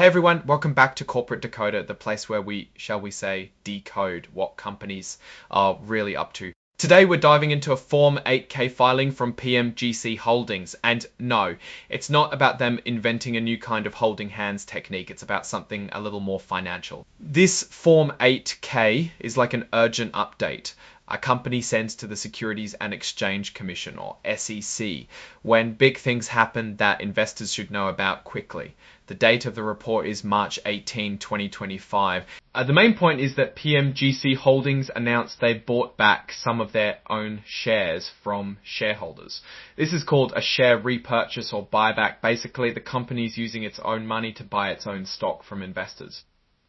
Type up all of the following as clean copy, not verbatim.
Hey everyone, welcome back to Corporate Decoder, the place where we, shall we say, decode what companies are really up to. Today we're diving into a Form 8K filing from PMGC Holdings, and no, it's not about them inventing a new kind of holding hands technique, it's about something a little more financial. This Form 8K is like an urgent update a company sends to the Securities and Exchange Commission, or SEC, when big things happen that investors should know about quickly. The date of the report is March 18, 2025. The main point is that PMGC Holdings announced they've bought back some of their own shares from shareholders. This is called a share repurchase or buyback. Basically, the company is using its own money to buy its own stock from investors.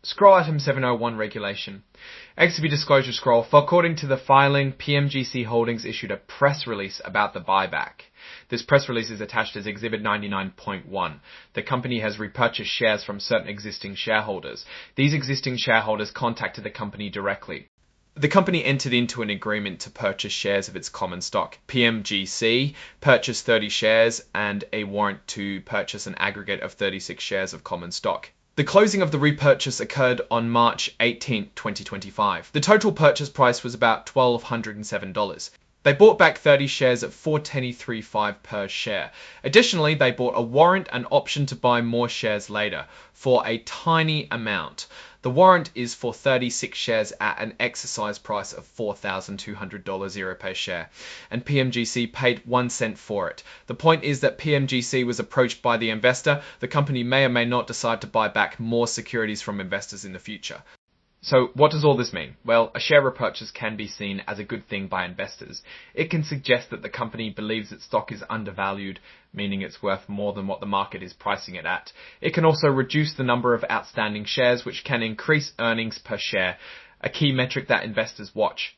Scroll item 701 regulation. XTB disclosure scroll. For according to the filing, PMGC Holdings issued a press release about the buyback. This press release is attached as Exhibit 99.1. The company has repurchased shares from certain existing shareholders. These existing shareholders contacted the company directly. The company entered into an agreement to purchase shares of its common stock. PMGC purchased 30 shares and a warrant to purchase an aggregate of 36 shares of common stock. The closing of the repurchase occurred on March 18, 2025. The total purchase price was about $1,207. They bought back 30 shares at $4.23.5 per share. Additionally, they bought a warrant and option to buy more shares later for a tiny amount. The warrant is for 36 shares at an exercise price of $4,200 per share, and PMGC paid 1 cent for it. The point is that PMGC was approached by the investor. The company may or may not decide to buy back more securities from investors in the future. So what does all this mean? Well, a share repurchase can be seen as a good thing by investors. It can suggest that the company believes its stock is undervalued, meaning it's worth more than what the market is pricing it at. It can also reduce the number of outstanding shares, which can increase earnings per share, a key metric that investors watch.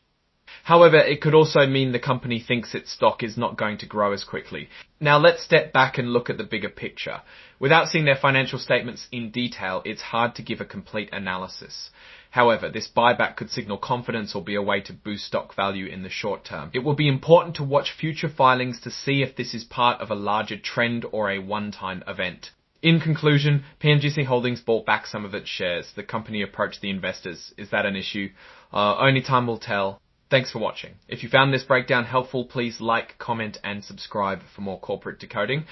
However, it could also mean the company thinks its stock is not going to grow as quickly. Now let's step back and look at the bigger picture. Without seeing their financial statements in detail, it's hard to give a complete analysis. However, this buyback could signal confidence or be a way to boost stock value in the short term. It will be important to watch future filings to see if this is part of a larger trend or a one-time event. In conclusion, PMGC Holdings bought back some of its shares. The company approached the investors. Is that an issue? Only time will tell. Thanks for watching. If you found this breakdown helpful, please like, comment, and subscribe for more corporate decoding.